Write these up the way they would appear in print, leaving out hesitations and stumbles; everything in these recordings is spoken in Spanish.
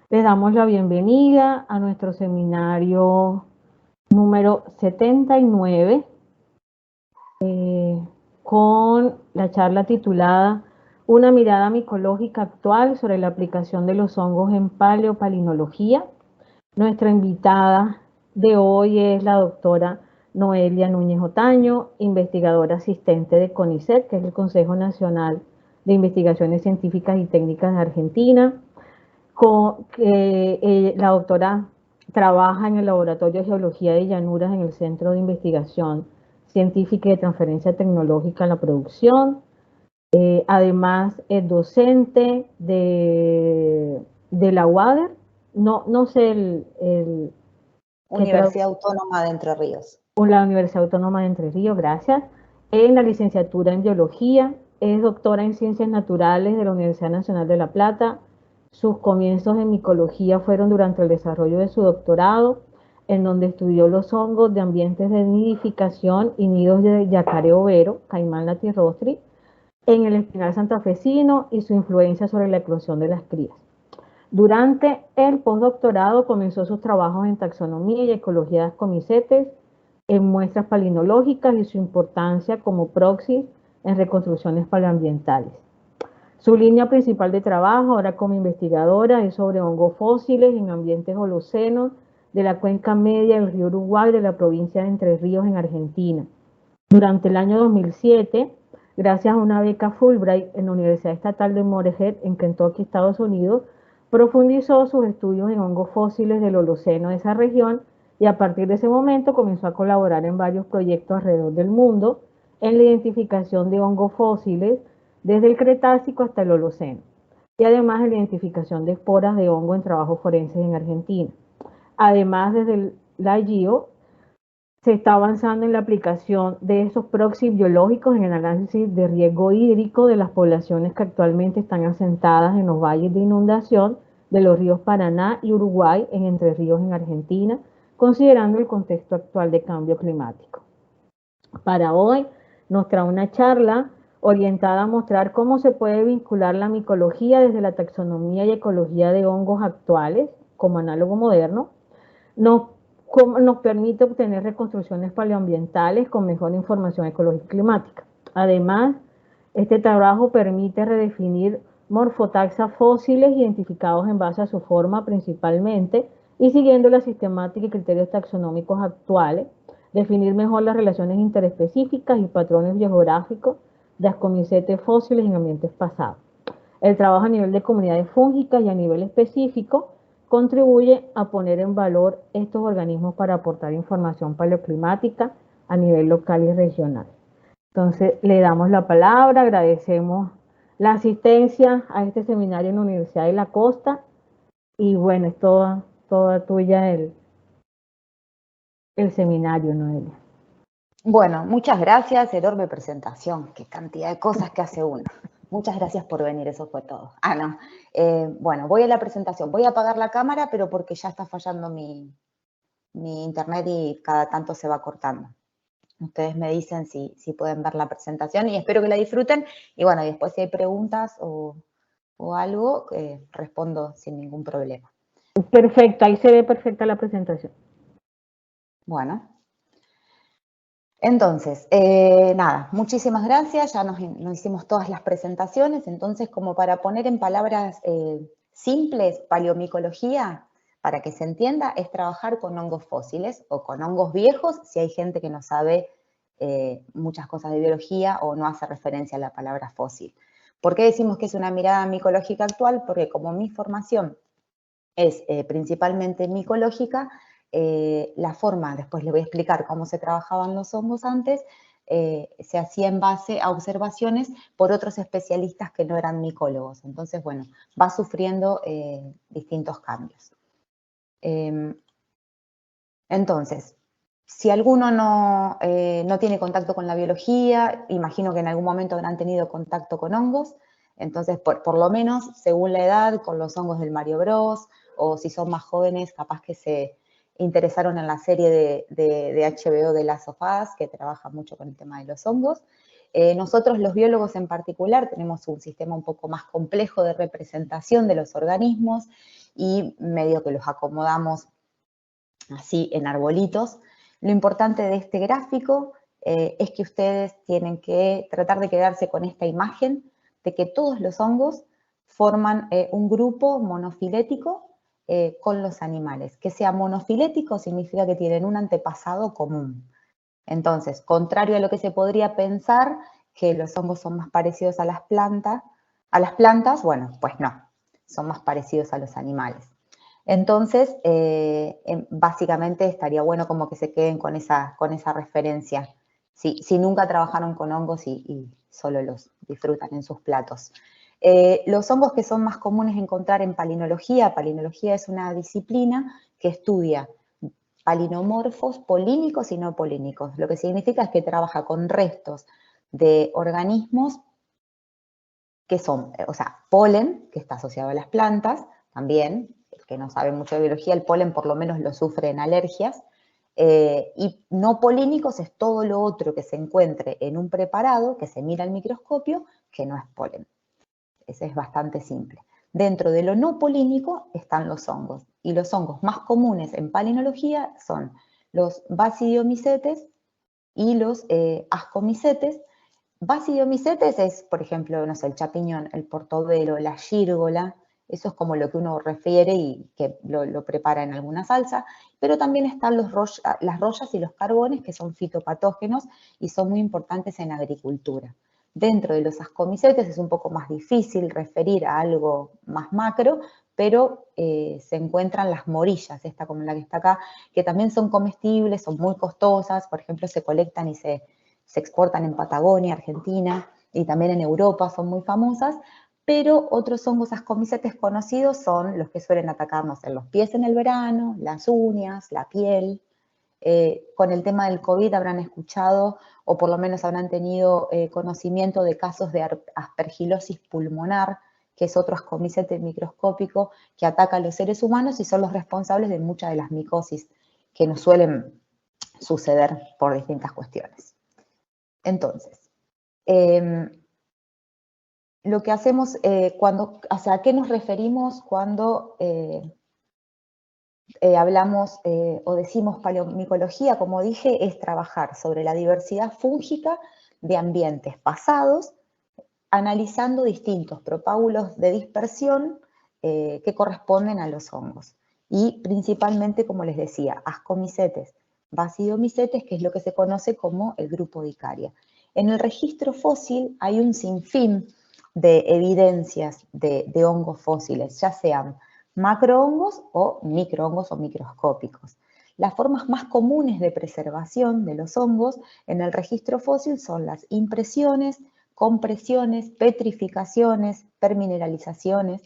Les damos la bienvenida a nuestro seminario número 79 con la charla titulada Una mirada micológica actual sobre la aplicación de los hongos en paleopalinología. Nuestra invitada de hoy es la doctora Noelia Núñez Otaño, investigadora asistente de CONICET, que es el Consejo Nacional de Investigaciones Científicas y Técnicas de Argentina. La doctora trabaja en el Laboratorio de Geología de Llanuras en el Centro de Investigación Científica y de Transferencia Tecnológica en la Producción. Además es docente de la UADER, no sé Universidad Autónoma de Entre Ríos. La Universidad Autónoma de Entre Ríos, gracias. En la licenciatura en Biología, es doctora en Ciencias Naturales de la Universidad Nacional de La Plata. Sus comienzos en micología fueron durante el desarrollo de su doctorado, en donde estudió los hongos de ambientes de nidificación y nidos de yacaré overo, caimán latirostri, en el espinal santafesino y su influencia sobre la eclosión de las crías. Durante el postdoctorado comenzó sus trabajos en taxonomía y ecología de ascomicetes, en muestras palinológicas y su importancia como proxy en reconstrucciones paleoambientales. Su línea principal de trabajo ahora como investigadora es sobre hongos fósiles en ambientes holocenos de la cuenca media del río Uruguay de la provincia de Entre Ríos en Argentina. Durante el año 2007, gracias a una beca Fulbright en la Universidad Estatal de Morehead en Kentucky, Estados Unidos, profundizó sus estudios en hongos fósiles del Holoceno de esa región y a partir de ese momento comenzó a colaborar en varios proyectos alrededor del mundo en la identificación de hongos fósiles desde el Cretácico hasta el Holoceno y además en la identificación de esporas de hongo en trabajos forenses en Argentina. Además, desde la IGIO se está avanzando en la aplicación de esos proxies biológicos en el análisis de riesgo hídrico de las poblaciones que actualmente están asentadas en los valles de inundación de los ríos Paraná y Uruguay en Entre Ríos en Argentina, considerando el contexto actual de cambio climático. Para hoy nos trae una charla orientada a mostrar cómo se puede vincular la micología desde la taxonomía y ecología de hongos actuales como análogo moderno. Nos permite obtener reconstrucciones paleoambientales con mejor información ecológica y climática. Además, este trabajo permite redefinir morfotaxa fósiles identificados en base a su forma principalmente y siguiendo la sistemática y criterios taxonómicos actuales, definir mejor las relaciones interespecíficas y patrones geográficos de ascomicetes fósiles en ambientes pasados. El trabajo a nivel de comunidades fúngicas y a nivel específico contribuye a poner en valor estos organismos para aportar información paleoclimática a nivel local y regional. Entonces, le damos la palabra, agradecemos la asistencia a este seminario en la Universidad de la Costa y bueno, es toda tuya el seminario, Noelia. Bueno, muchas gracias, enorme presentación, qué cantidad de cosas que hace uno. Muchas gracias por venir, eso fue todo. No. Bueno, voy a la presentación. Voy a apagar la cámara, pero porque ya está fallando mi internet y cada tanto se va cortando. Ustedes me dicen si pueden ver la presentación y espero que la disfruten. Y bueno, después si hay preguntas o algo, respondo sin ningún problema. Perfecto, ahí se ve perfecta la presentación. Bueno. Entonces, nada, muchísimas gracias, ya nos hicimos todas las presentaciones, entonces como para poner en palabras simples, paleomicología, para que se entienda, es trabajar con hongos fósiles o con hongos viejos, si hay gente que no sabe muchas cosas de biología o no hace referencia a la palabra fósil. ¿Por qué decimos que es una mirada micológica actual? Porque como mi formación es principalmente micológica, la forma, después les voy a explicar cómo se trabajaban los hongos antes, se hacía en base a observaciones por otros especialistas que no eran micólogos. Entonces, bueno, va sufriendo distintos cambios. Entonces, si alguno no tiene contacto con la biología, imagino que en algún momento habrán tenido contacto con hongos, entonces por lo menos, según la edad, con los hongos del Mario Bros, o si son más jóvenes, capaz que se interesaron en la serie de HBO de Last of Us, que trabaja mucho con el tema de los hongos. Nosotros los biólogos en particular tenemos un sistema un poco más complejo de representación de los organismos y medio que los acomodamos así en arbolitos. Lo importante de este gráfico es que ustedes tienen que tratar de quedarse con esta imagen de que todos los hongos forman un grupo monofilético con los animales. Que sea monofilético significa que tienen un antepasado común. Entonces, contrario a lo que se podría pensar, que los hongos son más parecidos a las plantas, bueno, pues no, son más parecidos a los animales. Entonces, básicamente estaría bueno como que se queden con esa referencia, si nunca trabajaron con hongos y solo los disfrutan en sus platos. Los hongos que son más comunes encontrar en palinología es una disciplina que estudia palinomorfos polínicos y no polínicos. Lo que significa es que trabaja con restos de organismos que son, o sea, polen, que está asociado a las plantas, también, el que no sabe mucho de biología, el polen por lo menos lo sufre en alergias, y no polínicos es todo lo otro que se encuentre en un preparado, que se mira al microscopio, que no es polen. Ese es bastante simple. Dentro de lo no polínico están los hongos, y los hongos más comunes en palinología son los basidiomycetes y los ascomicetes. Basidiomycetes es, por ejemplo, no sé, el champiñón, el portobelo, la gírgola, eso es como lo que uno refiere y que lo prepara en alguna salsa, pero también están las rollas y los carbones, que son fitopatógenos y son muy importantes en agricultura. Dentro de los ascomicetes es un poco más difícil referir a algo más macro, pero se encuentran las morillas, esta como la que está acá, que también son comestibles, son muy costosas, por ejemplo, se colectan y se exportan en Patagonia, Argentina, y también en Europa son muy famosas, pero otros hongos ascomicetes conocidos son los que suelen atacarnos en los pies en el verano, las uñas, la piel. Con el tema del COVID habrán escuchado, o por lo menos habrán tenido conocimiento de casos de aspergilosis pulmonar, que es otro ascomicete microscópico que ataca a los seres humanos y son los responsables de muchas de las micosis que nos suelen suceder por distintas cuestiones. Entonces, lo que hacemos ¿a qué nos referimos cuando hablamos o decimos paleomicología? Como dije, es trabajar sobre la diversidad fúngica de ambientes pasados, analizando distintos propágulos de dispersión que corresponden a los hongos. Y principalmente, como les decía, ascomicetes, basidiomycetes, que es lo que se conoce como el grupo Dicaria. En el registro fósil hay un sinfín de evidencias de hongos fósiles, ya sean macrohongos o microhongos o microscópicos. Las formas más comunes de preservación de los hongos en el registro fósil son las impresiones, compresiones, petrificaciones, permineralizaciones,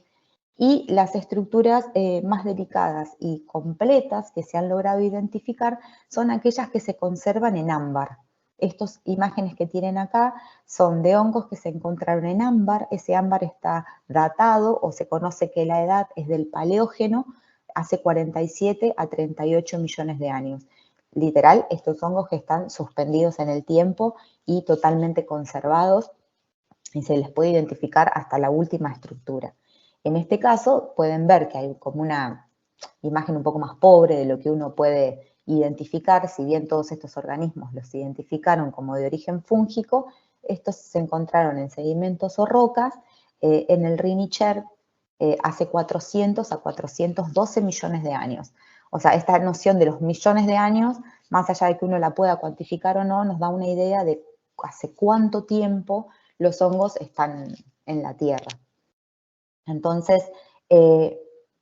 y las estructuras más delicadas y completas que se han logrado identificar son aquellas que se conservan en ámbar. Estas imágenes que tienen acá son de hongos que se encontraron en ámbar. Ese ámbar está datado, o se conoce que la edad es del Paleógeno, hace 47 a 38 millones de años. Literal, estos hongos que están suspendidos en el tiempo y totalmente conservados, y se les puede identificar hasta la última estructura. En este caso pueden ver que hay como una imagen un poco más pobre de lo que uno puede identificar. Si bien todos estos organismos los identificaron como de origen fúngico, estos se encontraron en sedimentos o rocas en el Rinicher hace 400 a 412 millones de años. O sea, esta noción de los millones de años, más allá de que uno la pueda cuantificar o no, nos da una idea de hace cuánto tiempo los hongos están en la Tierra. Entonces,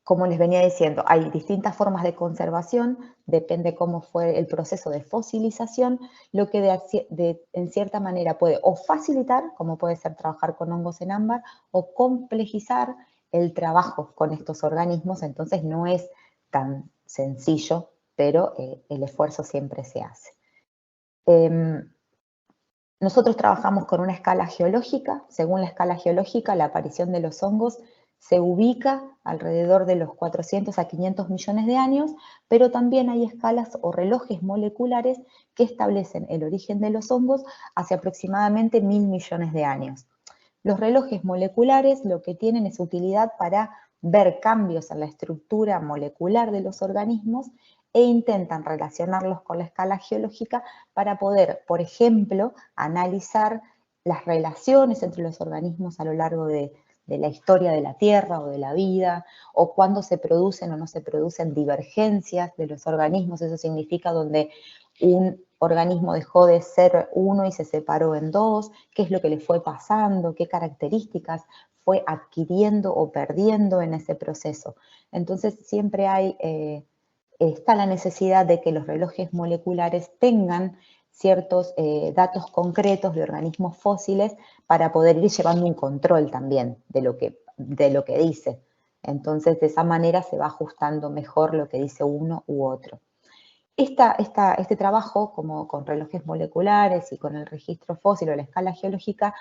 como les venía diciendo, hay distintas formas de conservación, depende cómo fue el proceso de fosilización, lo que en cierta manera puede o facilitar, como puede ser trabajar con hongos en ámbar, o complejizar el trabajo con estos organismos. Entonces no es tan sencillo, pero el esfuerzo siempre se hace. Nosotros trabajamos con una escala geológica. Según la escala geológica, la aparición de los hongos se ubica alrededor de los 400 a 500 millones de años, pero también hay escalas o relojes moleculares que establecen el origen de los hongos hace aproximadamente 1000 millones de años. Los relojes moleculares lo que tienen es utilidad para ver cambios en la estructura molecular de los organismos e intentan relacionarlos con la escala geológica para poder, por ejemplo, analizar las relaciones entre los organismos a lo largo de la historia de la Tierra o de la vida, o cuándo se producen o no se producen divergencias de los organismos. Eso significa donde un organismo dejó de ser uno y se separó en dos, qué es lo que le fue pasando, qué características fue adquiriendo o perdiendo en ese proceso. Entonces siempre está la necesidad de que los relojes moleculares tengan ciertos datos concretos de organismos fósiles para poder ir llevando un control también de lo que dice. Entonces, de esa manera se va ajustando mejor lo que dice uno u otro. Este trabajo, como con relojes moleculares y con el registro fósil o la escala geológica,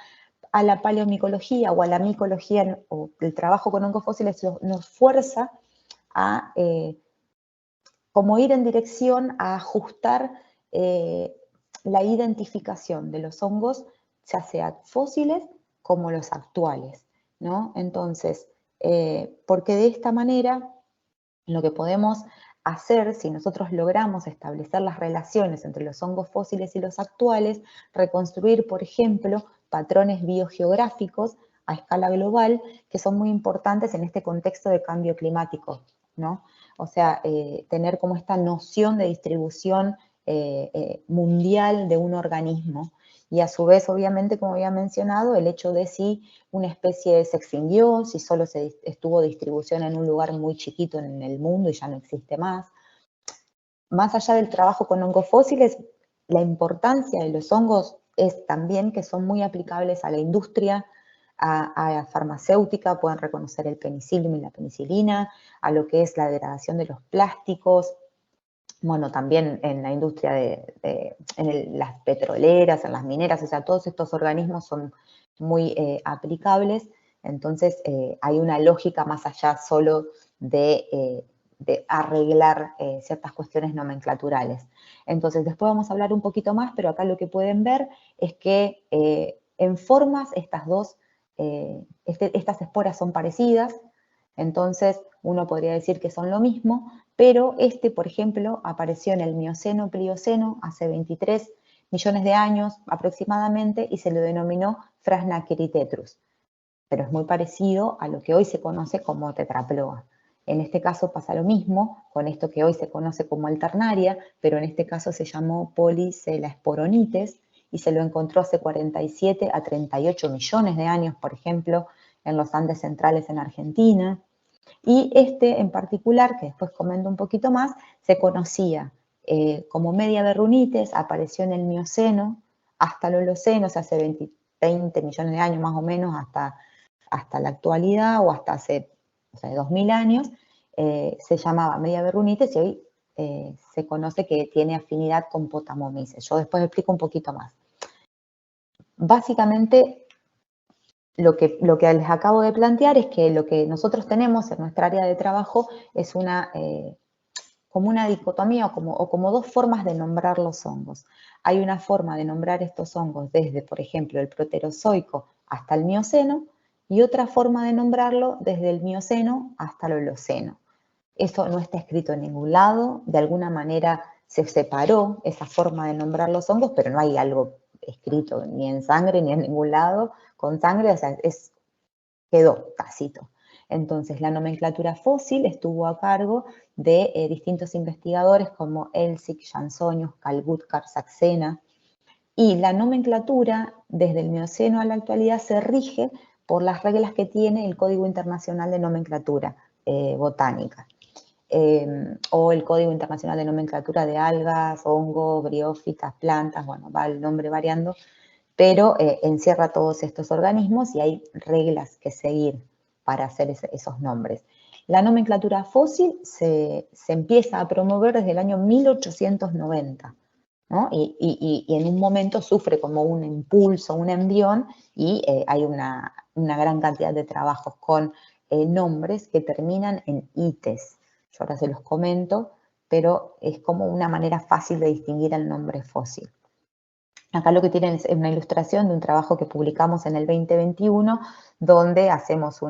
a la paleomicología o a la micología o el trabajo con hongos fósiles nos fuerza a como ir en dirección a ajustar la identificación de los hongos, ya sea fósiles como los actuales, ¿no? Entonces, porque de esta manera lo que podemos hacer, si nosotros logramos establecer las relaciones entre los hongos fósiles y los actuales, reconstruir, por ejemplo, patrones biogeográficos a escala global que son muy importantes en este contexto de cambio climático, ¿no? O sea, tener como esta noción de distribución mundial de un organismo. Y a su vez, obviamente, como había mencionado, el hecho de si una especie se extinguió, si solo estuvo distribución en un lugar muy chiquito en el mundo y ya no existe más. Más allá del trabajo con hongos fósiles, la importancia de los hongos es también que son muy aplicables a la industria, a la farmacéutica, pueden reconocer el penicilio y la penicilina, a lo que es la degradación de los plásticos, bueno, también en la industria las petroleras, en las mineras, o sea, todos estos organismos son muy aplicables, entonces hay una lógica más allá solo de arreglar ciertas cuestiones nomenclaturales. Entonces, después vamos a hablar un poquito más, pero acá lo que pueden ver es que en formas estas esporas son parecidas, entonces uno podría decir que son lo mismo, pero por ejemplo, apareció en el Mioceno-Plioceno hace 23 millones de años aproximadamente y se lo denominó Phrasnachiritetrus, pero es muy parecido a lo que hoy se conoce como tetraploa. En este caso pasa lo mismo con esto que hoy se conoce como alternaria, pero en este caso se llamó Polycelasporonites y se lo encontró hace 47 a 38 millones de años, por ejemplo, en los Andes centrales en Argentina. Y en particular, que después comento un poquito más, se conocía como Mediaberrunites, apareció en el Mioceno hasta el Holoceno, o sea, hace 20 millones de años más o menos, hasta la actualidad o hasta hace 2000 años, se llamaba Mediaberrunites y hoy se conoce que tiene afinidad con Potamomices. Yo después explico un poquito más. Básicamente, lo que les acabo de plantear es que lo que nosotros tenemos en nuestra área de trabajo es como una dicotomía o como dos formas de nombrar los hongos. Hay una forma de nombrar estos hongos desde, por ejemplo, el Proterozoico hasta el Mioceno y otra forma de nombrarlo desde el Mioceno hasta el Holoceno. Eso no está escrito en ningún lado, de alguna manera se separó esa forma de nombrar los hongos, pero no hay algo escrito ni en sangre ni en ningún lado con sangre, o sea, quedó tácito. Entonces, la nomenclatura fósil estuvo a cargo de distintos investigadores como Elsik, Jansonius, Kalbutkar, Saxena, y la nomenclatura desde el Mioceno a la actualidad se rige por las reglas que tiene el Código Internacional de Nomenclatura Botánica. O el Código Internacional de Nomenclatura de Algas, Hongos, Briófitas, Plantas, bueno, va el nombre variando, pero encierra todos estos organismos y hay reglas que seguir para hacer esos nombres. La nomenclatura fósil se empieza a promover desde el año 1890, ¿no? Y en un momento sufre como un impulso, un envión, y hay una gran cantidad de trabajos con nombres que terminan en ites. Yo ahora se los comento, pero es como una manera fácil de distinguir el nombre fósil. Acá lo que tienen es una ilustración de un trabajo que publicamos en el 2021, donde hacemos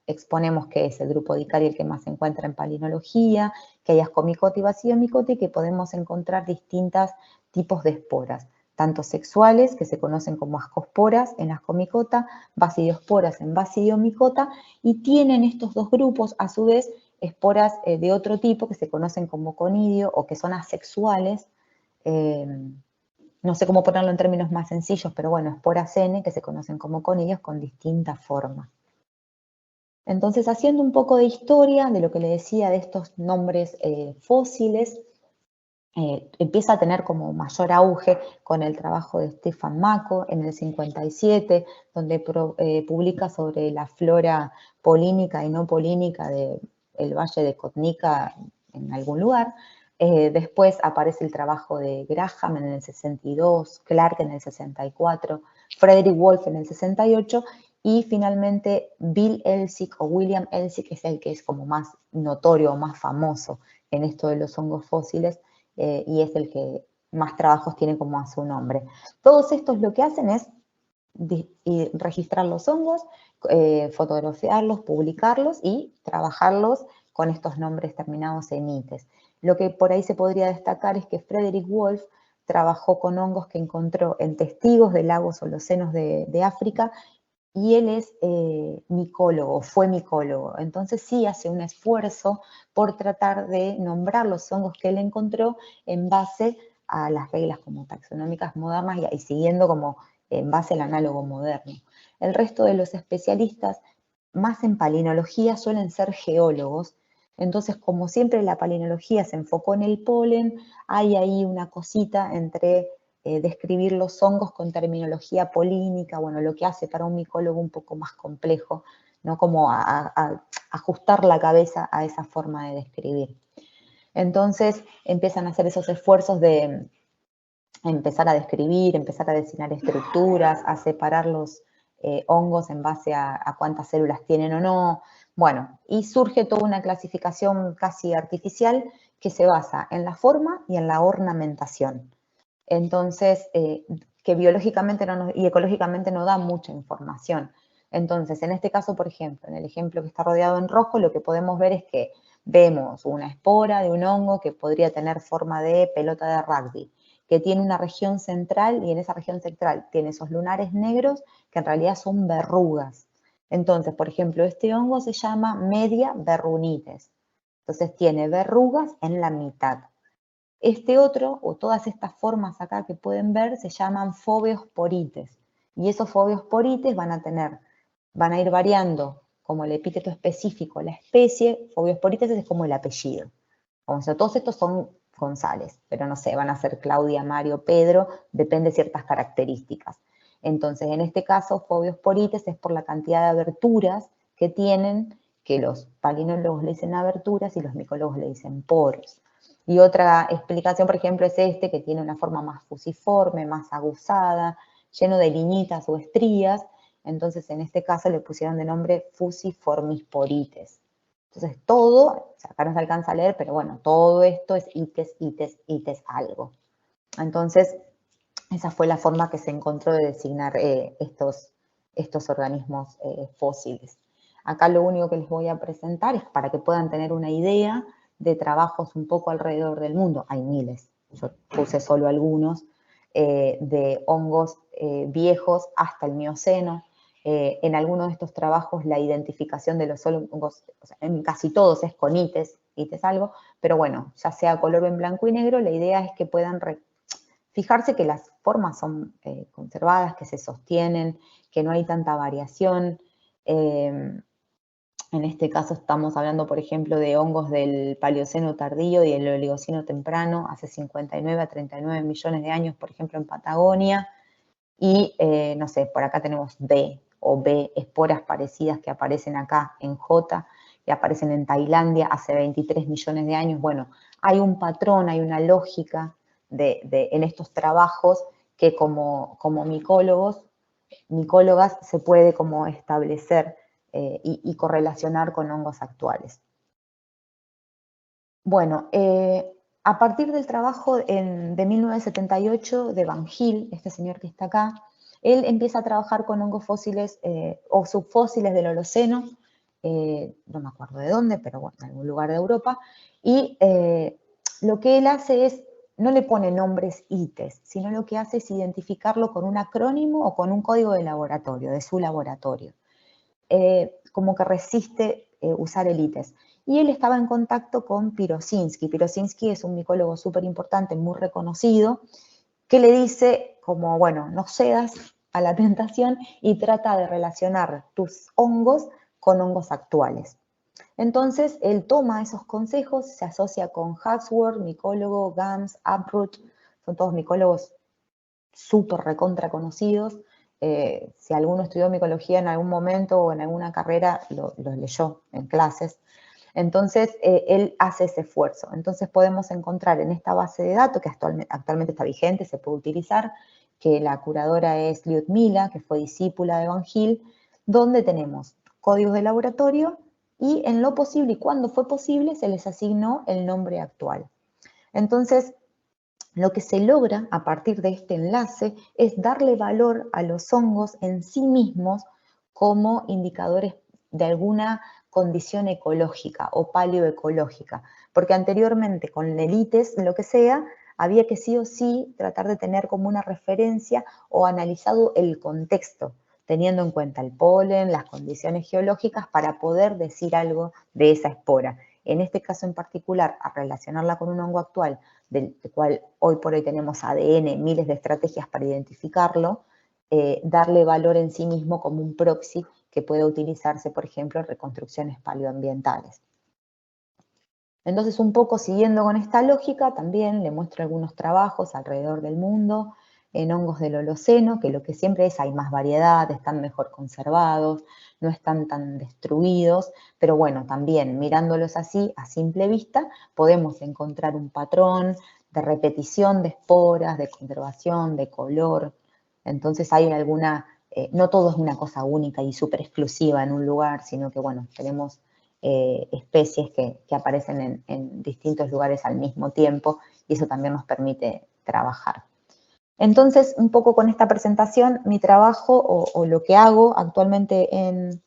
exponemos que es el grupo Dicari el que más se encuentra en palinología, que hay ascomicote y basidiomicote, y que podemos encontrar distintos tipos de esporas, tanto sexuales, que se conocen como ascosporas en ascomicota, basidiosporas en basidiomicota, y tienen estos dos grupos, a su vez, esporas de otro tipo, que se conocen como conidio, o que son asexuales, no sé cómo ponerlo en términos más sencillos, pero bueno, esporas N, que se conocen como conidios con distintas formas. Entonces, haciendo un poco de historia de lo que le decía de estos nombres fósiles, empieza a tener como mayor auge con el trabajo de Stefan Mako en el 57, donde publica sobre la flora polínica y no polínica del valle de Kotnica en algún lugar. Después aparece el trabajo de Graham en el 62, Clark en el 64, Frederick Wolf en el 68, y finalmente Bill Elsick o William Elsick, que es el que es como más notorio o más famoso en esto de los hongos fósiles, y es el que más trabajos tiene como a su nombre. Todos estos lo que hacen es registrar los hongos, fotografiarlos, publicarlos y trabajarlos con estos nombres terminados en ites. Lo que por ahí se podría destacar es que Frederick Wolf trabajó con hongos que encontró en testigos de lagos holocenos de África, y él es micólogo, fue micólogo. Entonces sí hace un esfuerzo por tratar de nombrar los hongos que él encontró en base a las reglas como taxonómicas modernas y siguiendo como en base al análogo moderno. El resto de los especialistas, más en palinología, suelen ser geólogos. Entonces, como siempre la palinología se enfocó en el polen, hay ahí una cosita entre describir los hongos con terminología polínica, bueno, lo que hace para un micólogo un poco más complejo, ¿no? Como ajustar la cabeza a esa forma de describir. Entonces empiezan a hacer esos esfuerzos de empezar a describir, empezar a diseñar estructuras, a separar los hongos en base a cuántas células tienen o no. Bueno, y surge toda una clasificación casi artificial que se basa en la forma y en la ornamentación. Entonces, que biológicamente y ecológicamente no da mucha información. Entonces, en este caso, por ejemplo, en el ejemplo que está rodeado en rojo, lo que podemos ver es que vemos una espora de un hongo que podría tener forma de pelota de rugby, que tiene una región central, y en esa región central tiene esos lunares negros que en realidad son verrugas. Entonces, por ejemplo, este hongo se llama Media verrunites. Entonces tiene verrugas en la mitad. Este otro, o todas estas formas acá que pueden ver, se llaman foveosporites. Y esos foveosporites van a ir variando como el epíteto específico, la especie. Foveosporites es como el apellido. O sea, todos estos son González, pero no sé, van a ser Claudia, Mario, Pedro, depende de ciertas características. Entonces, en este caso, foveosporites es por la cantidad de aberturas que tienen, que los palinólogos le dicen aberturas y los micólogos le dicen poros. Y otra explicación, por ejemplo, es este, que tiene una forma más fusiforme, más aguzada, lleno de liñitas o estrías. Entonces, en este caso le pusieron de nombre fusiformisporites. Entonces, todo, acá no se alcanza a leer, pero bueno, todo esto es ites, ites, ites algo. Entonces, esa fue la forma que se encontró de designar estos organismos fósiles. Acá lo único que les voy a presentar es para que puedan tener una idea de trabajos un poco alrededor del mundo. Hay miles, yo puse solo algunos, de hongos viejos hasta el Mioceno. En algunos de estos trabajos la identificación de los hongos, o sea, en casi todos es con ites algo, pero bueno, ya sea color en blanco y negro, la idea es que puedan fijarse que las formas son conservadas, que se sostienen, que no hay tanta variación. En este caso estamos hablando, por ejemplo, de hongos del Paleoceno tardío y el Oligoceno temprano, hace 59 a 39 millones de años, por ejemplo, en Patagonia. Y, no sé, por acá tenemos B o B, esporas parecidas que aparecen acá en J, que aparecen en Tailandia hace 23 millones de años. Bueno, hay un patrón, hay una lógica en estos trabajos que como micólogas, se puede como establecer y correlacionar con hongos actuales. Bueno, A partir del trabajo de 1978 de Van Gil, este señor que está acá, él empieza a trabajar con hongos fósiles o subfósiles del Holoceno, no me acuerdo de dónde, pero bueno, en algún lugar de Europa, y lo que él hace es, no le pone nombres ITES, sino lo que hace es identificarlo con un acrónimo o con un código de laboratorio, de su laboratorio. Como que resiste usar el ITES. Y él estaba en contacto con Pirosinski. Pirosinski es un micólogo súper importante, muy reconocido, que le dice como, bueno, no cedas a la tentación y trata de relacionar tus hongos con hongos actuales. Entonces, él toma esos consejos, se asocia con Haxworth, micólogo, Gams, Uproot, son todos micólogos súper recontra conocidos. Si alguno estudió micología en algún momento o en alguna carrera, los leyó en clases. Entonces, él hace ese esfuerzo. Entonces, podemos encontrar en esta base de datos, que actualmente está vigente, se puede utilizar, que la curadora es Lyudmila, que fue discípula de Van Gil, donde tenemos códigos de laboratorio y en lo posible y cuando fue posible se les asignó el nombre actual. Entonces, lo que se logra a partir de este enlace es darle valor a los hongos en sí mismos como indicadores de alguna condición ecológica o paleoecológica, porque anteriormente con el ITES, lo que sea, había que sí o sí tratar de tener como una referencia o analizado el contexto, teniendo en cuenta el polen, las condiciones geológicas, para poder decir algo de esa espora. En este caso en particular, a relacionarla con un hongo actual, del cual hoy por hoy tenemos ADN, miles de estrategias para identificarlo, darle valor en sí mismo como un proxy que puede utilizarse, por ejemplo, en reconstrucciones paleoambientales. Entonces, un poco siguiendo con esta lógica, también le muestro algunos trabajos alrededor del mundo en hongos del Holoceno, que lo que siempre es, hay más variedad, están mejor conservados, no están tan destruidos, pero bueno, también mirándolos así, a simple vista, podemos encontrar un patrón de repetición de esporas, de conservación, de color. Entonces hay alguna, no todo es una cosa única y súper exclusiva en un lugar, sino que bueno, tenemos especies que aparecen en distintos lugares al mismo tiempo y eso también nos permite trabajar. Entonces, un poco con esta presentación, mi trabajo o lo que hago actualmente en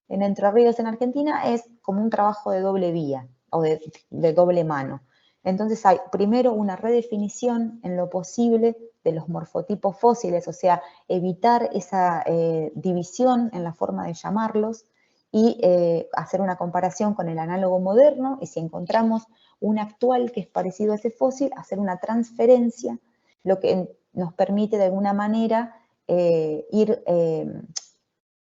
Entre Ríos, en Argentina, es como un trabajo de doble vía o de doble mano. Entonces hay primero una redefinición en lo posible de los morfotipos fósiles, o sea, evitar esa división en la forma de llamarlos y hacer una comparación con el análogo moderno y si encontramos un actual que es parecido a ese fósil, hacer una transferencia, lo que nos permite de alguna manera ir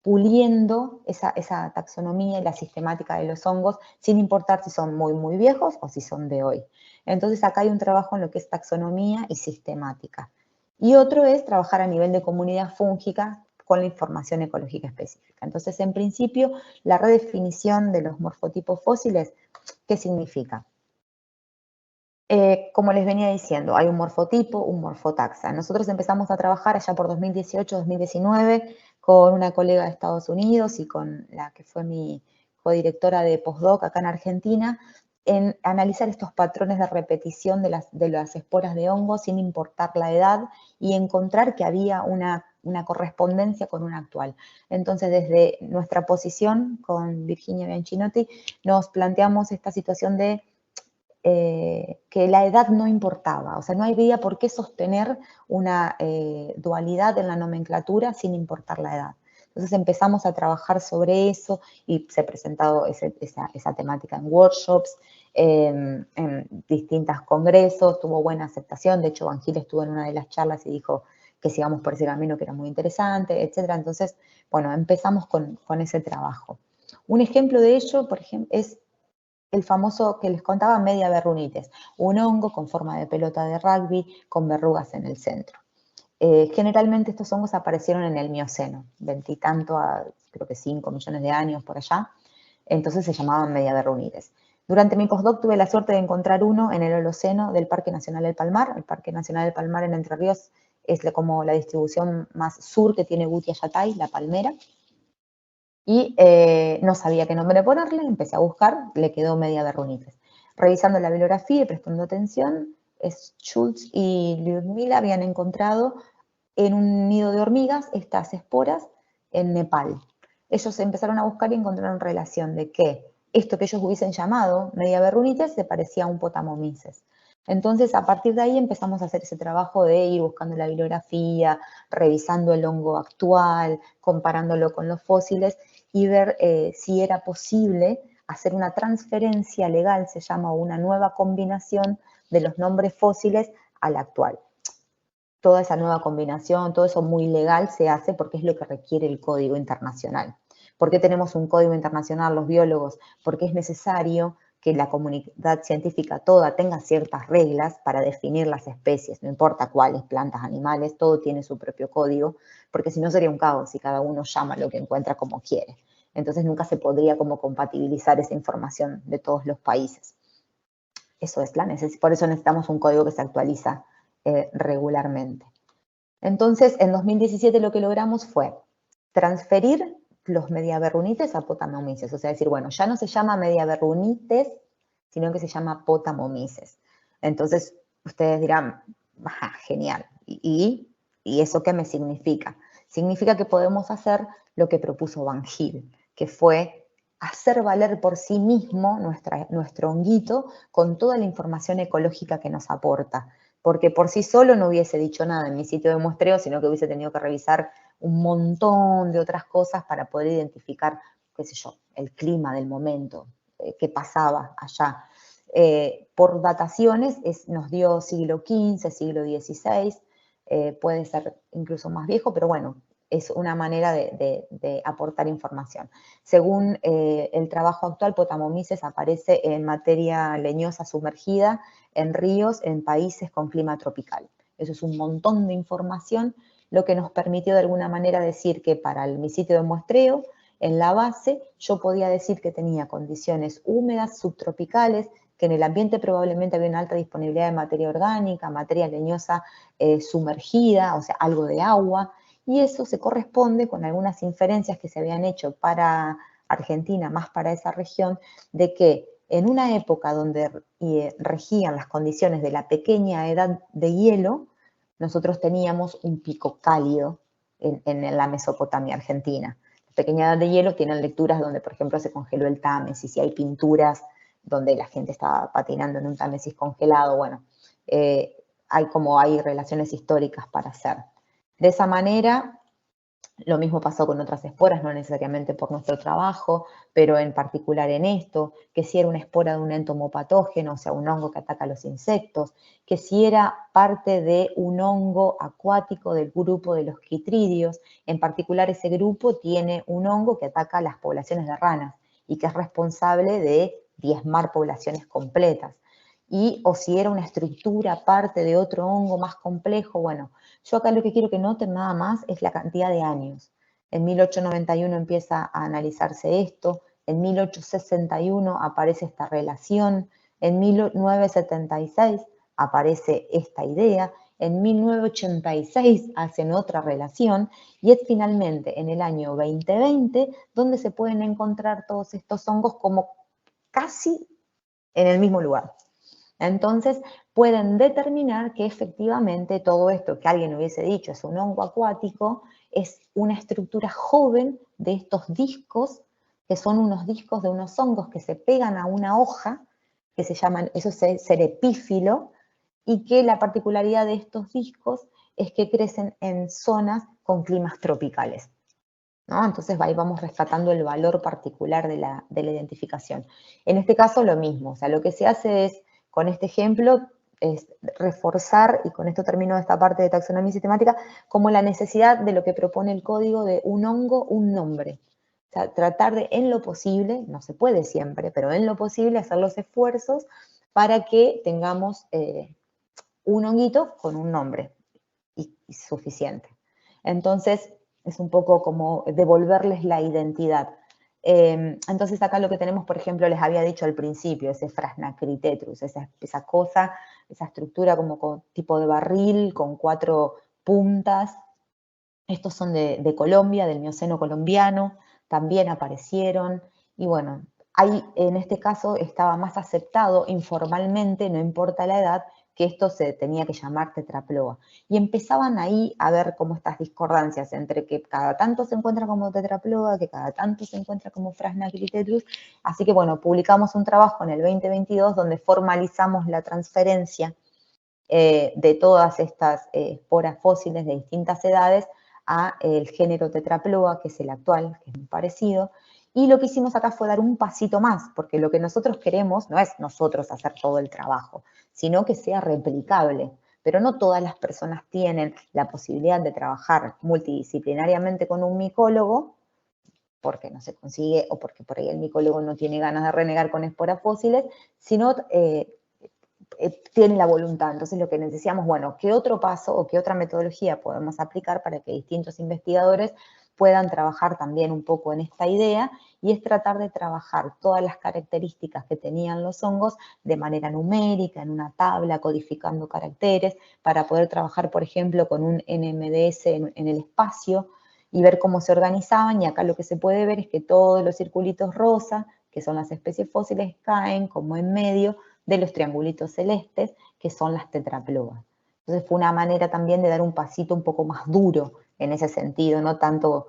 puliendo esa taxonomía y la sistemática de los hongos, sin importar si son muy, muy viejos o si son de hoy. Entonces acá hay un trabajo en lo que es taxonomía y sistemática. Y otro es trabajar a nivel de comunidad fúngica con la información ecológica específica. Entonces, en principio, la redefinición de los morfotipos fósiles, ¿qué significa? Como les venía diciendo, hay un morfotipo, un morfotaxa. Nosotros empezamos a trabajar allá por 2018-2019 con una colega de Estados Unidos y con la que fue mi codirectora de postdoc acá en Argentina, en analizar estos patrones de repetición de las esporas de hongos sin importar la edad y encontrar que había una correspondencia con una actual. Entonces, desde nuestra posición con Virginia Bianchinotti, nos planteamos esta situación de que la edad no importaba, o sea, no había por qué sostener una dualidad en la nomenclatura sin importar la edad. Entonces empezamos a trabajar sobre eso y se ha presentado esa temática en workshops, en distintos congresos, tuvo buena aceptación, de hecho Van Gil estuvo en una de las charlas y dijo que sigamos por ese camino que era muy interesante, etc. Entonces, bueno, empezamos con ese trabajo. Un ejemplo de ello, por ejemplo, es el famoso que les contaba media verrunitis, un hongo con forma de pelota de rugby con verrugas en el centro. Generalmente estos hongos aparecieron en el Mioceno, veintitanto a creo que 5 millones de años por allá, entonces se llamaban media verrunitis. Durante mi postdoc tuve la suerte de encontrar uno en el Holoceno del Parque Nacional del Palmar. El Parque Nacional del Palmar en Entre Ríos es como la distribución más sur que tiene Butia Yatay, la palmera. Y no sabía qué nombre ponerle, empecé a buscar, le quedó media verrunitis. Revisando la bibliografía y prestando atención, Schultz y Lyudmila habían encontrado en un nido de hormigas estas esporas en Nepal. Ellos empezaron a buscar y encontraron relación de que esto que ellos hubiesen llamado Mediaberrunites se parecía a un Potamomices. Entonces, a partir de ahí empezamos a hacer ese trabajo de ir buscando la bibliografía, revisando el hongo actual, comparándolo con los fósiles y ver si era posible hacer una transferencia legal, se llama, una nueva combinación de los nombres fósiles al actual. Toda esa nueva combinación, todo eso muy legal se hace porque es lo que requiere el código internacional. ¿Por qué tenemos un código internacional los biólogos? Porque es necesario que la comunidad científica toda tenga ciertas reglas para definir las especies, no importa cuáles, plantas, animales, todo tiene su propio código, porque si no sería un caos y cada uno llama lo que encuentra como quiere. Entonces nunca se podría como compatibilizar esa información de todos los países. Eso es por eso necesitamos un código que se actualiza regularmente. Entonces, en 2017 lo que logramos fue transferir los Mediaberrunites a Potamomices, o sea, decir, bueno, ya no se llama Mediaberrunites, sino que se llama Potamomices. Entonces, ustedes dirán, genial, ¿y eso qué me significa? Significa que podemos hacer lo que propuso Van Gil, que fue hacer valer por sí mismo nuestro honguito con toda la información ecológica que nos aporta, porque por sí solo no hubiese dicho nada en mi sitio de muestreo, sino que hubiese tenido que revisar un montón de otras cosas para poder identificar, qué sé yo, el clima del momento, qué pasaba allá. Por dataciones nos dio siglo XV, siglo XVI, puede ser incluso más viejo, pero bueno, es una manera de aportar información. Según el trabajo actual, Potamomices aparece en materia leñosa sumergida en ríos en países con clima tropical. Eso es un montón de información, lo que nos permitió de alguna manera decir que para mi sitio de muestreo, en la base, yo podía decir que tenía condiciones húmedas, subtropicales, que en el ambiente probablemente había una alta disponibilidad de materia orgánica, materia leñosa sumergida, o sea, algo de agua, y eso se corresponde con algunas inferencias que se habían hecho para Argentina, más para esa región, de que en una época donde regían las condiciones de la pequeña edad de hielo, nosotros teníamos un pico cálido en la Mesopotamia argentina. La pequeña edad de hielo tienen lecturas donde, por ejemplo, se congeló el Támesis y hay pinturas donde la gente estaba patinando en un Támesis congelado. Bueno, hay relaciones históricas para hacer. De esa manera, lo mismo pasó con otras esporas, no necesariamente por nuestro trabajo, pero en particular en esto, que si era una espora de un entomopatógeno, o sea, un hongo que ataca a los insectos, que si era parte de un hongo acuático del grupo de los quitrídeos, en particular ese grupo tiene un hongo que ataca a las poblaciones de ranas y que es responsable de diezmar poblaciones completas. O si era una estructura parte de otro hongo más complejo, bueno, yo acá lo que quiero que noten nada más es la cantidad de años. En 1891 empieza a analizarse esto, en 1861 aparece esta relación, en 1976 aparece esta idea, en 1986 hacen otra relación y es finalmente en el año 2020 donde se pueden encontrar todos estos hongos como casi en el mismo lugar. Entonces, pueden determinar que efectivamente todo esto que alguien hubiese dicho es un hongo acuático, es una estructura joven de estos discos, que son unos discos de unos hongos que se pegan a una hoja, que se llaman, eso es ser epífilo, y que la particularidad de estos discos es que crecen en zonas con climas tropicales, ¿no? Entonces ahí vamos rescatando el valor particular de la identificación. En este caso lo mismo, o sea, lo que se hace es, con este ejemplo, es reforzar, y con esto termino esta parte de taxonomía sistemática, como la necesidad de lo que propone el código de un hongo, un nombre. O sea, tratar de, en lo posible, no se puede siempre, pero en lo posible hacer los esfuerzos para que tengamos un honguito con un nombre y suficiente. Entonces, es un poco como devolverles la identidad. Entonces acá lo que tenemos, por ejemplo, les había dicho al principio, ese Phrasnacritetrus, esa cosa, esa estructura como tipo de barril con 4 puntas. Estos son de Colombia, del Mioceno colombiano, también aparecieron. Y bueno, Ahí, en este caso, estaba más aceptado informalmente, no importa la edad, que esto se tenía que llamar tetraploa. Y empezaban ahí a ver como estas discordancias entre que cada tanto se encuentra como tetraploa, que cada tanto se encuentra como Phrasnachylitetrus. Así que bueno, publicamos un trabajo en el 2022 donde formalizamos la transferencia de todas estas esporas fósiles de distintas edades a el género tetraploa, que es el actual, que es muy parecido. Y lo que hicimos acá fue dar un pasito más, porque lo que nosotros queremos no es nosotros hacer todo el trabajo, sino que sea replicable. Pero no todas las personas tienen la posibilidad de trabajar multidisciplinariamente con un micólogo, porque no se consigue o porque por ahí el micólogo no tiene ganas de renegar con esporas fósiles, sino tiene la voluntad. Entonces lo que necesitamos, bueno, ¿qué otro paso o qué otra metodología podemos aplicar para que distintos investigadores puedan trabajar también un poco en esta idea? Y es tratar de trabajar todas las características que tenían los hongos de manera numérica, en una tabla, codificando caracteres, para poder trabajar, por ejemplo, con un NMDS en el espacio y ver cómo se organizaban. Y acá lo que se puede ver es que todos los circulitos rosa, que son las especies fósiles, caen como en medio de los triangulitos celestes, que son las tetraploas. Entonces fue una manera también de dar un pasito un poco más duro en ese sentido, no tanto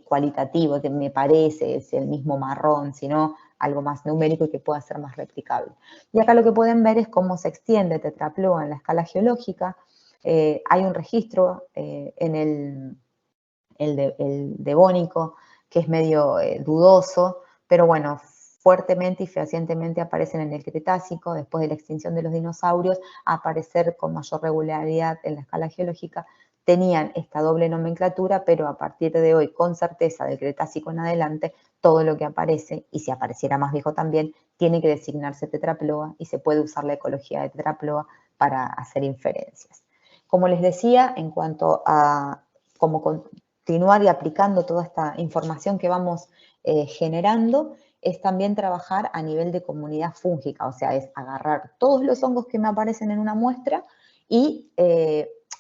cualitativo, que me parece, es el mismo marrón, sino algo más numérico y que pueda ser más replicable. Y acá lo que pueden ver es cómo se extiende tetraploa en la escala geológica. Hay un registro en el devónico, que es medio dudoso, pero bueno, fuertemente y fehacientemente aparecen en el Cretácico, después de la extinción de los dinosaurios, a aparecer con mayor regularidad en la escala geológica. Tenían esta doble nomenclatura, pero a partir de hoy, con certeza, del Cretácico en adelante, todo lo que aparece, y si apareciera más viejo también, tiene que designarse tetraploa y se puede usar la ecología de tetraploa para hacer inferencias. Como les decía, en cuanto a cómo continuar y aplicando toda esta información que vamos generando, es también trabajar a nivel de comunidad fúngica, o sea, es agarrar todos los hongos que me aparecen en una muestra y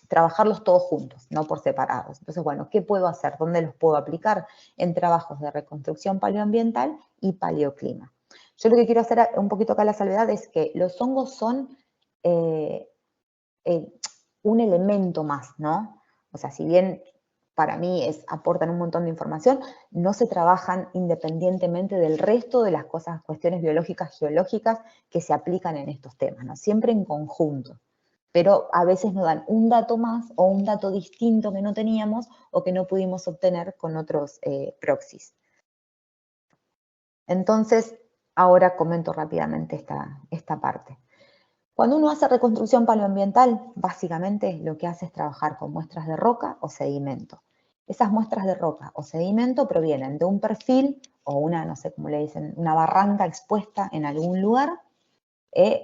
trabajarlos todos juntos, no por separados. Entonces, bueno, ¿qué puedo hacer? ¿Dónde los puedo aplicar? En trabajos de reconstrucción paleoambiental y paleoclima. Yo lo que quiero hacer un poquito acá la salvedad es que los hongos son un elemento más, ¿no? O sea, si bien para mí aportan un montón de información, no se trabajan independientemente del resto de las cuestiones biológicas, geológicas que se aplican en estos temas, ¿no? Siempre en conjunto. Pero a veces nos dan un dato más o un dato distinto que no teníamos o que no pudimos obtener con otros proxies. Entonces, ahora comento rápidamente esta parte. Cuando uno hace reconstrucción paleoambiental, básicamente lo que hace es trabajar con muestras de roca o sedimento. Esas muestras de roca o sedimento provienen de un perfil o una, no sé cómo le dicen, una barranca expuesta en algún lugar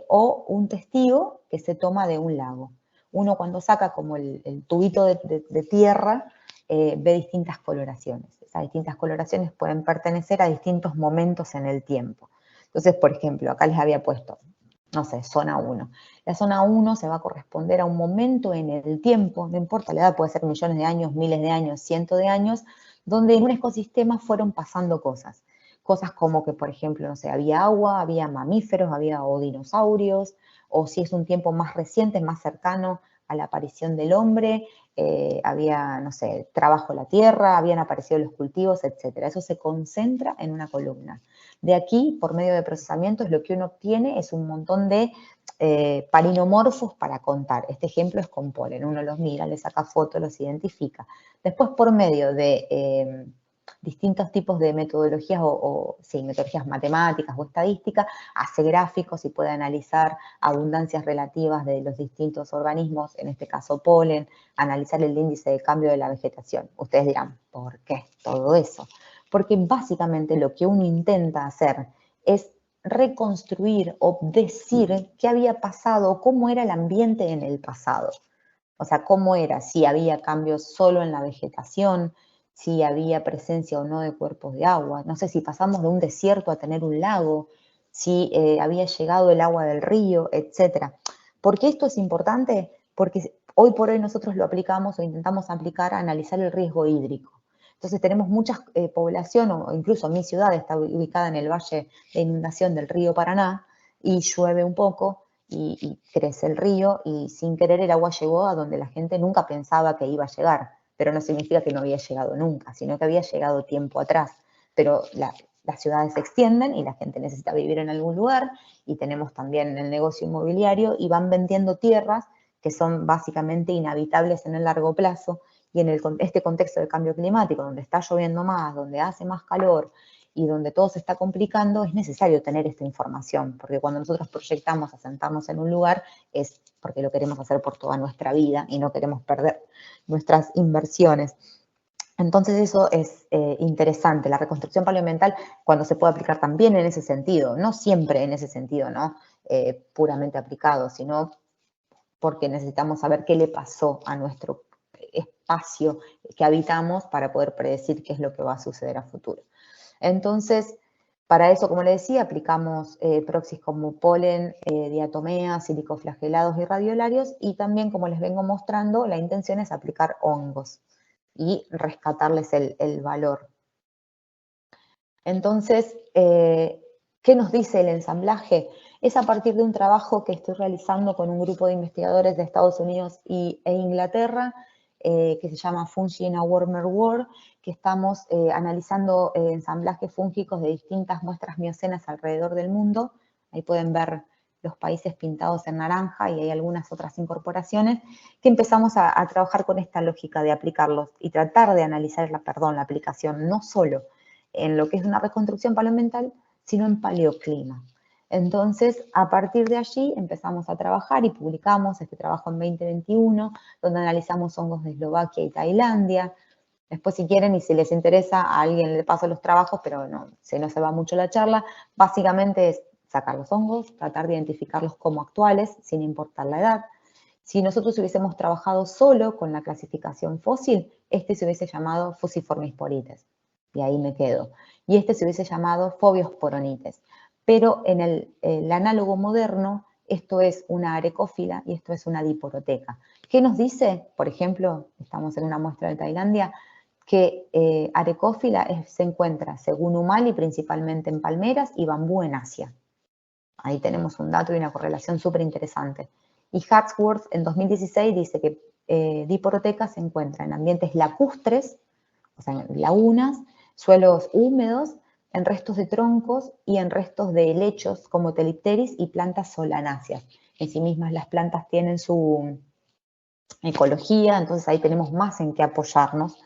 o un testigo que se toma de un lago. Uno cuando saca como el tubito de tierra ve distintas coloraciones. Esas distintas coloraciones pueden pertenecer a distintos momentos en el tiempo. Entonces, por ejemplo, acá les había puesto, no sé, zona 1. La zona 1 se va a corresponder a un momento en el tiempo, no importa la edad, puede ser millones de años, miles de años, cientos de años, donde en un ecosistema fueron pasando cosas. Cosas como que, por ejemplo, no sé, había agua, había mamíferos, había o dinosaurios, o si es un tiempo más reciente, más cercano a la aparición del hombre, había, no sé, trabajo la tierra, habían aparecido los cultivos, etc. Eso se concentra en una columna. De aquí, por medio de procesamientos, lo que uno obtiene es un montón de parinomorfos para contar. Este ejemplo es con polen. Uno los mira, le saca fotos, los identifica. Después, por medio de distintos tipos de metodologías sí, metodologías matemáticas o estadísticas, hace gráficos y puede analizar abundancias relativas de los distintos organismos, en este caso polen, analizar el índice de cambio de la vegetación. Ustedes dirán, ¿por qué todo eso? Porque básicamente lo que uno intenta hacer es reconstruir o decir qué había pasado, cómo era el ambiente en el pasado. O sea, cómo era, si había cambios solo en la vegetación, si había presencia o no de cuerpos de agua, no sé si pasamos de un desierto a tener un lago, si había llegado el agua del río, etc. ¿Por qué esto es importante? Porque hoy por hoy nosotros lo aplicamos o intentamos aplicar a analizar el riesgo hídrico. Entonces tenemos mucha población, o incluso mi ciudad está ubicada en el valle de inundación del río Paraná, y llueve un poco, y crece el río, y sin querer el agua llegó a donde la gente nunca pensaba que iba a llegar, pero no significa que no había llegado nunca, sino que había llegado tiempo atrás. Pero las ciudades se extienden y la gente necesita vivir en algún lugar, y tenemos también el negocio inmobiliario, y van vendiendo tierras que son básicamente inhabitables en el largo plazo, y en este contexto de cambio climático, donde está lloviendo más, donde hace más calor, y donde todo se está complicando, es necesario tener esta información, porque cuando nosotros proyectamos a sentarnos en un lugar, es porque lo queremos hacer por toda nuestra vida y no queremos perder nuestras inversiones. Entonces eso es interesante, la reconstrucción paleoambiental, cuando se puede aplicar también en ese sentido, no siempre en ese sentido, ¿no? Puramente aplicado, sino porque necesitamos saber qué le pasó a nuestro espacio que habitamos para poder predecir qué es lo que va a suceder a futuro. Entonces, para eso, como le decía, aplicamos proxies como polen, diatomeas, silicoflagelados y radiolarios, y también, como les vengo mostrando, la intención es aplicar hongos y rescatarles el valor. Entonces, ¿qué nos dice el ensamblaje? Es a partir de un trabajo que estoy realizando con un grupo de investigadores de Estados Unidos e Inglaterra, que se llama Fungi in a Warmer World, que estamos analizando ensamblajes fúngicos de distintas muestras miocenas alrededor del mundo. Ahí pueden ver los países pintados en naranja, y hay algunas otras incorporaciones, que empezamos a trabajar con esta lógica de aplicarlos y tratar de analizar la aplicación, no solo en lo que es una reconstrucción paleoambiental, sino en paleoclima. Entonces, a partir de allí empezamos a trabajar y publicamos este trabajo en 2021, donde analizamos hongos de Eslovaquia y Tailandia. Después, si quieren y si les interesa, a alguien le paso los trabajos, pero no se va mucho la charla. Básicamente es sacar los hongos, tratar de identificarlos como actuales, sin importar la edad. Si nosotros hubiésemos trabajado solo con la clasificación fósil, este se hubiese llamado Fusiformis porites, y ahí me quedo. Y este se hubiese llamado Phobiosporonites. Pero en el análogo moderno, esto es una arecófila y esto es una diporoteca. ¿Qué nos dice? Por ejemplo, estamos en una muestra de Tailandia, que arecófila se encuentra, según Umali, principalmente en palmeras y bambú en Asia. Ahí tenemos un dato y una correlación súper interesante. Y Hatsworth en 2016 dice que diporoteca se encuentra en ambientes lacustres, o sea, en lagunas, suelos húmedos, en restos de troncos y en restos de helechos como Telipteris y plantas solanáceas. En sí mismas las plantas tienen su ecología, entonces ahí tenemos más en qué apoyarnos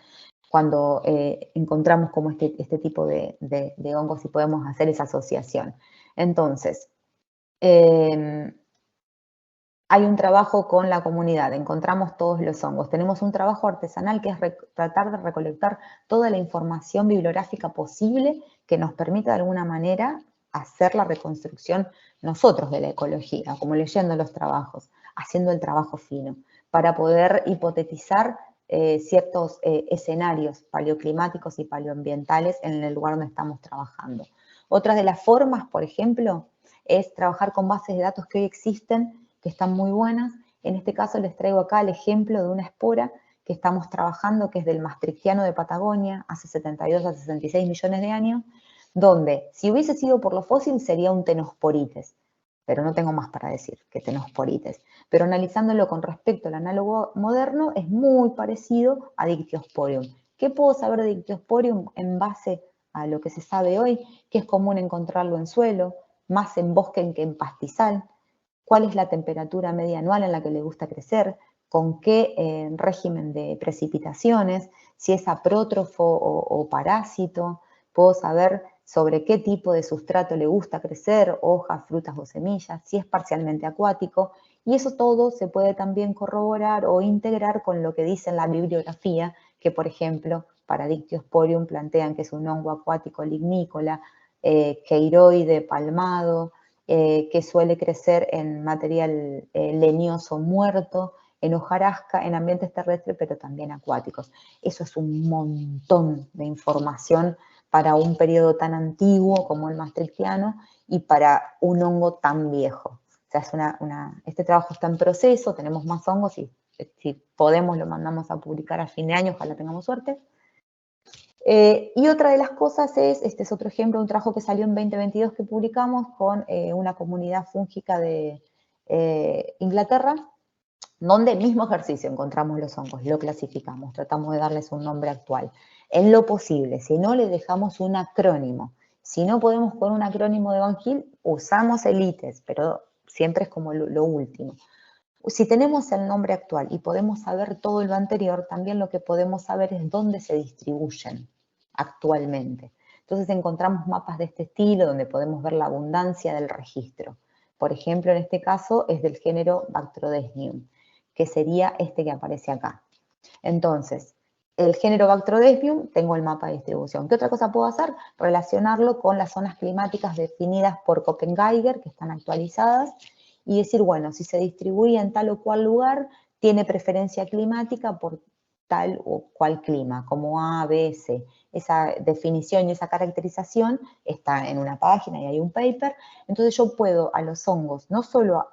cuando encontramos como este tipo de hongos, y podemos hacer esa asociación. Entonces, hay un trabajo con la comunidad, encontramos todos los hongos. Tenemos un trabajo artesanal que es tratar de recolectar toda la información bibliográfica posible que nos permita de alguna manera hacer la reconstrucción nosotros de la ecología, como leyendo los trabajos, haciendo el trabajo fino, para poder hipotetizar ciertos escenarios paleoclimáticos y paleoambientales en el lugar donde estamos trabajando. Otras de las formas, por ejemplo, es trabajar con bases de datos que hoy existen, que están muy buenas. En este caso les traigo acá el ejemplo de una espora que estamos trabajando, que es del Maastrichtiano de Patagonia, hace 72 a 66 millones de años, donde si hubiese sido por lo fósil sería un Tenosporites, pero no tengo más para decir que Tenosporites. Pero analizándolo con respecto al análogo moderno, es muy parecido a Dictyosporium. ¿Qué puedo saber de Dictyosporium en base a lo que se sabe hoy? Que es común encontrarlo en suelo, más en bosque que en pastizal. ¿Cuál es la temperatura media anual en la que le gusta crecer? ¿Con qué régimen de precipitaciones? Si es aprótrofo o parásito. Puedo saber sobre qué tipo de sustrato le gusta crecer, hojas, frutas o semillas, si es parcialmente acuático. Y eso todo se puede también corroborar o integrar con lo que dice en la bibliografía, que por ejemplo para Dictyosporium plantean que es un hongo acuático lignícola, queiroide, palmado, que suele crecer en material leñoso muerto, en hojarasca, en ambientes terrestres, pero también acuáticos. Eso es un montón de información para un periodo tan antiguo como el maastrichtiano y para un hongo tan viejo. O sea, este trabajo está en proceso, tenemos más hongos y si podemos lo mandamos a publicar a fin de año, ojalá tengamos suerte. Y otra de las cosas es, este es otro ejemplo de un trabajo que salió en 2022 que publicamos con una comunidad fúngica de Inglaterra, donde el mismo ejercicio encontramos los hongos, lo clasificamos, tratamos de darles un nombre actual. En lo posible, si no le dejamos un acrónimo, si no podemos con un acrónimo de Van Hill, usamos el ITES, pero siempre es como lo último. Si tenemos el nombre actual y podemos saber todo lo anterior, también lo que podemos saber es dónde se distribuyen actualmente. Entonces encontramos mapas de este estilo donde podemos ver la abundancia del registro. Por ejemplo, en este caso es del género Bactrodesmium, que sería este que aparece acá. Entonces, el género Bactrodesmium, tengo el mapa de distribución. ¿Qué otra cosa puedo hacer? Relacionarlo con las zonas climáticas definidas por Köppen-Geiger, que están actualizadas, y decir, bueno, si se distribuye en tal o cual lugar, tiene preferencia climática por tal o cual clima, como A, B, C. Esa definición y esa caracterización está en una página y hay un paper. Entonces yo puedo a los hongos no solo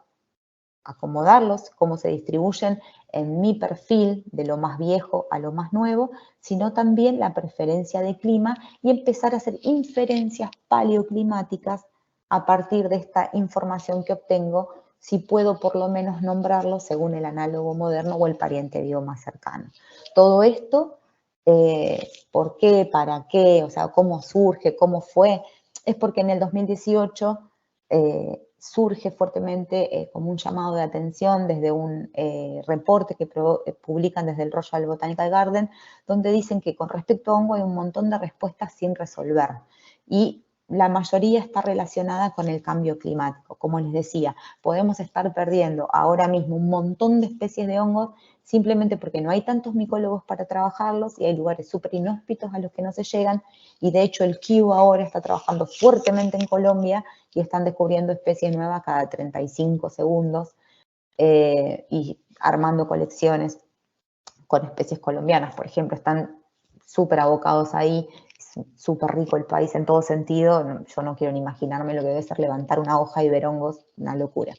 acomodarlos, cómo se distribuyen en mi perfil de lo más viejo a lo más nuevo, sino también la preferencia de clima y empezar a hacer inferencias paleoclimáticas a partir de esta información que obtengo, si puedo por lo menos nombrarlo según el análogo moderno o el pariente vivo más cercano. Todo esto, ¿por qué? ¿Para qué? O sea, ¿cómo surge? ¿Cómo fue? Es porque en el 2018 surge fuertemente como un llamado de atención desde un reporte que publican desde el Royal Botanical Garden, donde dicen que con respecto a hongo hay un montón de respuestas sin resolver. Y la mayoría está relacionada con el cambio climático. Como les decía, podemos estar perdiendo ahora mismo un montón de especies de hongos simplemente porque no hay tantos micólogos para trabajarlos y hay lugares súper inhóspitos a los que no se llegan. Y de hecho el Kew ahora está trabajando fuertemente en Colombia y están descubriendo especies nuevas cada 35 segundos y armando colecciones con especies colombianas, por ejemplo. Están súper abocados ahí, es súper rico el país en todo sentido. Yo no quiero ni imaginarme lo que debe ser levantar una hoja y ver hongos, una locura.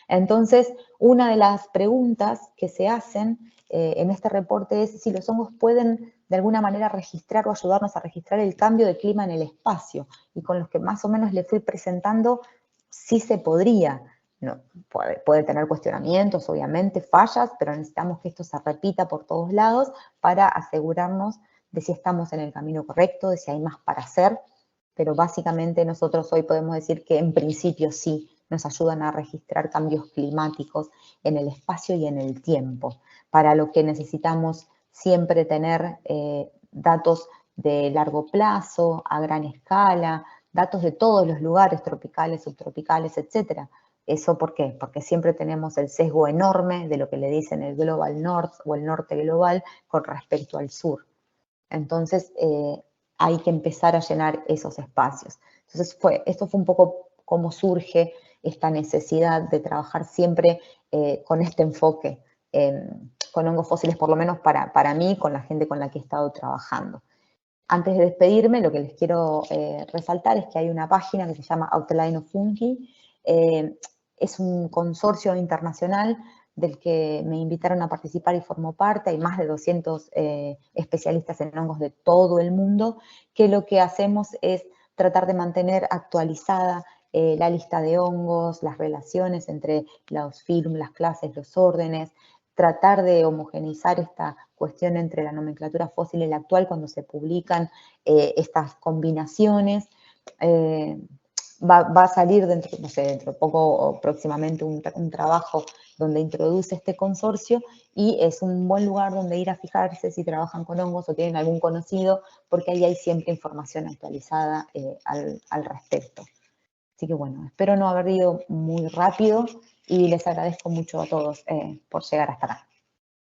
Entonces, una de las preguntas que se hacen en este reporte es si los hongos pueden de alguna manera registrar o ayudarnos a registrar el cambio de clima en el espacio. Y con los que más o menos le fui presentando, sí se podría. No, puede tener cuestionamientos, obviamente, fallas, pero necesitamos que esto se repita por todos lados para asegurarnos de si estamos en el camino correcto, de si hay más para hacer. Pero básicamente nosotros hoy podemos decir que en principio sí, nos ayudan a registrar cambios climáticos en el espacio y en el tiempo, para lo que necesitamos siempre tener datos de largo plazo, a gran escala, datos de todos los lugares, tropicales, subtropicales, etc. ¿Eso por qué? Porque siempre tenemos el sesgo enorme de lo que le dicen el Global North o el norte global con respecto al sur. Entonces, hay que empezar a llenar esos espacios. Entonces, esto fue un poco cómo surge esta necesidad de trabajar siempre con este enfoque, con hongos fósiles, por lo menos para mí, con la gente con la que he estado trabajando. Antes de despedirme, lo que les quiero resaltar es que hay una página que se llama Outline of Fungi. Es un consorcio internacional del que me invitaron a participar y formo parte. Hay más de 200 especialistas en hongos de todo el mundo, que lo que hacemos es tratar de mantener actualizada la lista de hongos, las relaciones entre los films, las clases, los órdenes, tratar de homogeneizar esta cuestión entre la nomenclatura fósil y la actual cuando se publican estas combinaciones. Va a salir dentro, no sé, dentro de poco o próximamente un trabajo donde introduce este consorcio y es un buen lugar donde ir a fijarse si trabajan con hongos o tienen algún conocido, porque ahí hay siempre información actualizada al respecto. Así que bueno, espero no haber ido muy rápido y les agradezco mucho a todos por llegar hasta acá.